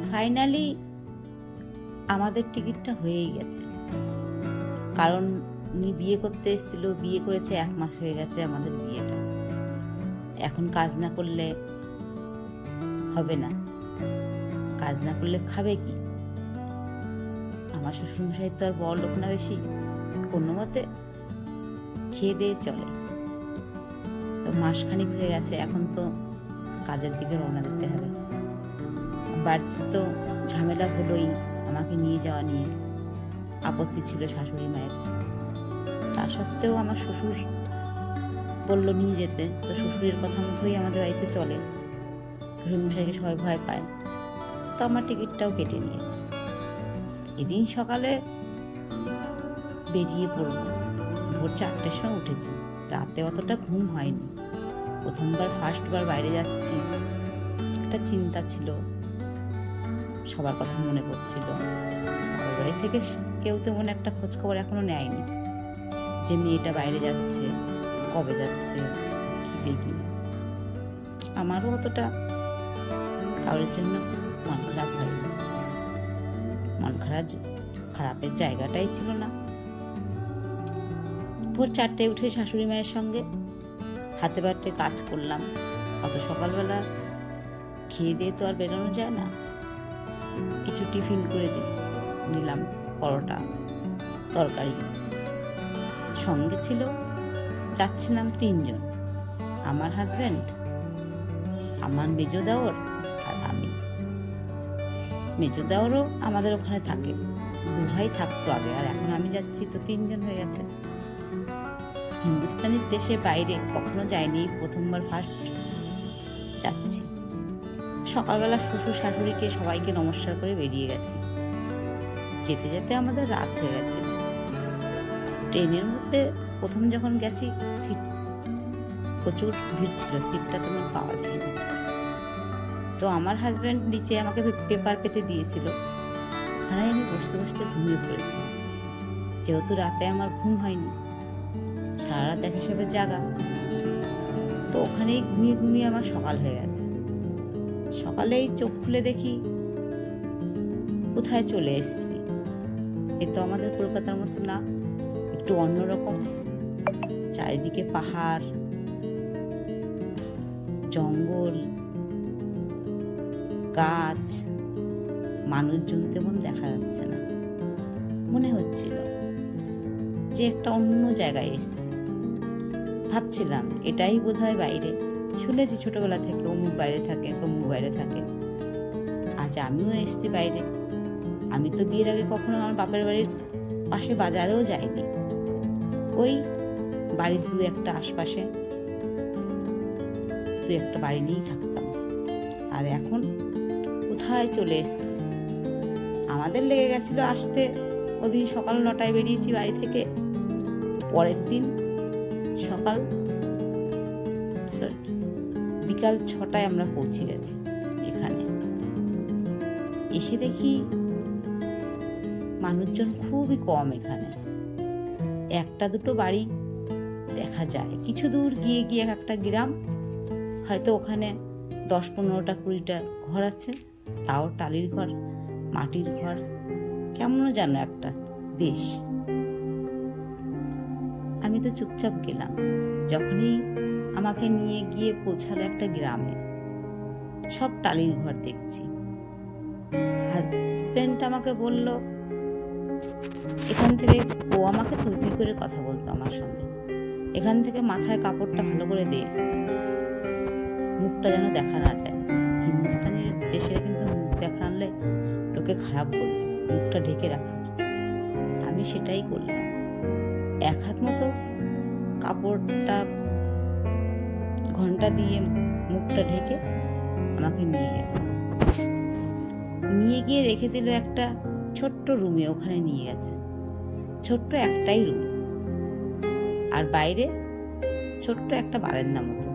Finally আমাদের টিকিটটা হয়েই গেছে। কারণ উনি বিয়ে করতে এসেছিল, বিয়ে করেছে 1 মাস হয়ে গেছে আমাদের বিয়েটা। এখন কাজ না করলে হবে না, কাজ না করলে খাবে কি? আমার শ্বশুরমশাই তো আর বড় লোক না বেশি, কোনো মতে খেয়ে দিয়ে চলে। তো মাসখানিক হয়ে গেছে, এখন তো কাজের দিকে রওনা দিতে হবে। বাড়িতে তো ঝামেলা হলোই, আমাকে নিয়ে যাওয়া নিয়ে আপত্তি ছিল শাশুড়ি মায়ের। তা সত্ত্বেও আমার শ্বশুর বললো নিয়ে যেতে, তো শ্বশুরের কথা মতোই আমাদের বাড়িতে চলে। শ্বশুরমশাইকে সবাই ভয় পায়, তো আমার টিকিটটাও কেটে নিয়েছে। এদিন সকালে বেরিয়ে পড়বো, ভোর 4টের সময় উঠেছি। রাতে অতটা ঘুম হয়নি, ফার্স্টবার বাইরে যাচ্ছি, একটা চিন্তা ছিল, সবার কথা মনে পড়ছিল। বাবার বাড়ি থেকে কেউ তেমন একটা খোঁজ খবর এখনো নেয়নি যে মেয়েটা বাইরে যাচ্ছে, কবে যাচ্ছে, কি দেখি। আমারও অতটা কারোর জন্য মন খারাপ হয়নি, মন খারাপের জায়গাটাই ছিল না। ভোর 4টায় উঠে শাশুড়ি মায়ের সঙ্গে হাতে বাটে কাজ করলাম। অত সকালবেলা খেয়ে দিয়ে তো আর বেরোনো যায় না। কিছু টিফিন করে নিলাম, পরোটা তরকারি। সঙ্গে ছিল, যাচ্ছিলাম 3 জন, আমার হাজব্যান্ড, আমার মেজো দেওর আর আমি। মেজো দেওরও আমাদের ওখানে থাকে, 2 ভাই থাকতো আগে, আর এখন আমি যাচ্ছি, তো 3 জন হয়ে গেছে। হিন্দুস্তানের দেশে বাইরে কখনো যাইনি, প্রথমবার ফার্স্ট যাচ্ছি। সকালবেলা শ্বশুর শাশুড়িকে সবাইকে নমস্কার করে বেরিয়ে গেছি। যেতে যেতে আমাদের রাত হয়ে গেছে। ট্রেনের মধ্যে প্রথম যখন গেছি, সিট প্রচুর ভিড় ছিল, সিটটা তেমন পাওয়া যায়নি। তো আমার হাজব্যান্ড নিচে আমাকে পেপার পেতে দিয়েছিল, ওখানে আমি বসতে বসতে ঘুমিয়ে পড়েছি। যেহেতু রাতে আমার ঘুম হয়নি, সারা রাত এক হিসাবে জাগা, তো ওখানেই ঘুমিয়ে ঘুমিয়ে আমার সকাল হয়ে গেছে। সকালেই চোখ খুলে দেখি কোথায় চলে এসেছি। এ তো আমাদের কলকাতার মতো না, একটু অন্যরকম। চারিদিকে পাহাড়, জঙ্গল, গাছ, মানুষজন তেমন দেখা যাচ্ছে না। মনে হচ্ছিল যে একটা অন্য জায়গায় এসেছি। ভাবছিলাম এটাই বোধহয় বাইরে। শুনেছি ছোটবেলা থেকে অমুক বাইরে থাকে, তমুক বাইরে থাকে। আজ আমিও এসেছি বাইরে। আমি তো বিয়ের আগে কখনো আমার বাপের বাড়ির পাশে বাজারেও যাইনি। ওই বাড়ির 2-1টা আশপাশে 2-1টা বাড়ি নিয়েই থাকতাম। আর এখন কোথায় চলে এসেছি। আমাদের লেগে গেছিল আসতে, ওদিন সকাল 9টায় বেরিয়েছি বাড়ি থেকে, পরের দিন বিকাল 6টায় আমরা পৌঁছে গেছি এখানে। এসে দেখি মানুষজন খুবই কম এখানে, 1-2 বাড়ি দেখা যায়। কিছু দূর গিয়ে গিয়ে একটা গ্রাম, হয়তো ওখানে 10-15টা 20টা ঘর আছে, তাও টালির ঘর, মাটির ঘর, কেমন যেন একটা দেশ। আমি তো চুপচাপ গেলাম। যখনই আমাকে নিয়ে গিয়ে পৌঁছালো একটা গ্রামে, সব টালির ঘর দেখছি। হাজবেন্ড আমাকে বলল এখান থেকে, ও আমাকে তুই তুই করে কথা বলতো আমার সঙ্গে, এখান থেকে মাথায় কাপড়টা ভালো করে দে, মুখটা যেন দেখা না যায়। হিন্দুস্তানের দেশের কিন্তু মুখ দেখা আনলে লোকে খারাপ বলবে, মুখটা ঢেকে রাখা। আমি সেটাই করলাম। 1 হাত মতো কাপড়টা ঘন্টা দিয়ে মুখটা ঢেকে আমাকে নিয়ে গিয়ে রেখে দিল একটা ছোট্ট রুমে। ওখানে নিয়ে গেছে, ছোট্ট একটাই রুম, আর বাইরে ছোট্ট একটা বারান্দা মতো।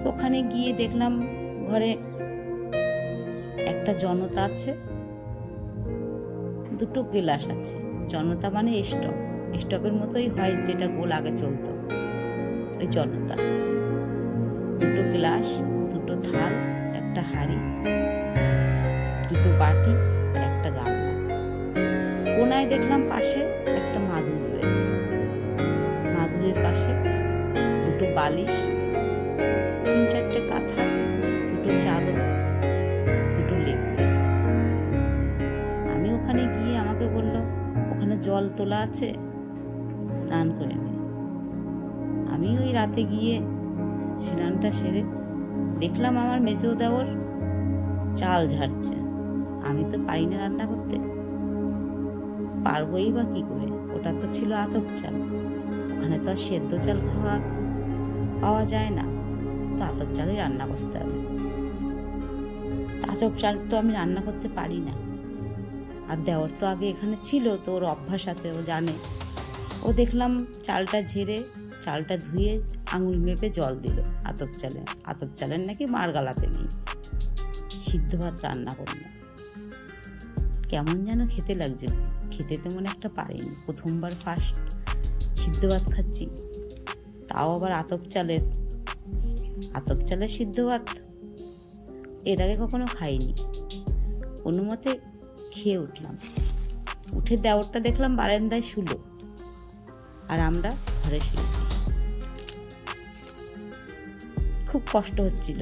তো ওখানে গিয়ে দেখলাম ঘরে একটা জনতা আছে, 2টো গ্লাস আছে। জনতা মানে স্টপের মতোই হয়, যেটা গোল আগে চলতো, ওই জনতা। 2টো গ্লাস, 2টো থাল, একটা হাঁড়ি, কোনায় দেখলাম পাশে একটা মাদুর রয়েছে, মাদুরের পাশে দুটো বালিশ, 3-4টে কাঁথা, দুটো চাদর, দুটো লেপ রয়েছে। আমি ওখানে গিয়ে আমাকে বলল, ওখানে জল তোলা আছে, স্নান করে নে। আমি ওই রাতে গিয়ে স্নানটা সেরে দেখলাম আমার মেজো দেওর চাল ঝাড়ছে। আমি তো পারি না রান্না করতে, পারবই বা কি করে? ওটা তো ছিল আতপ চাল, ওখানে তো আর সেদ্ধ চাল পাওয়া যায় না, তো আতপ চালে রান্না করতে হবে। আতপ চাল তো আমি রান্না করতে পারি না। আর দেওর তো আগে এখানে ছিল, তো ওর অভ্যাস আছে, ও জানে। ও দেখলাম চালটা ঝেড়ে, চালটা ধুয়ে আঙুল মেপে জল দিল আতপ চালে। আতপ চালের নাকি মার গালাতে নেই। সিদ্ধ ভাত রান্না করল, কেমন যেন খেতে লাগছিল। খেতে তেমন একটা পারিনি, প্রথমবার ফার্স্ট সিদ্ধ ভাত খাচ্ছি, তাও আবার আতপ চালের সিদ্ধ ভাত। এর আগে কখনো খাইনি। কোনো মতে খেয়ে উঠলাম। উঠে দেওরটা দেখলাম বারান্দায় শুলো, আর আমরা ঘরে শুয়েছি। খুব কষ্ট হচ্ছিল।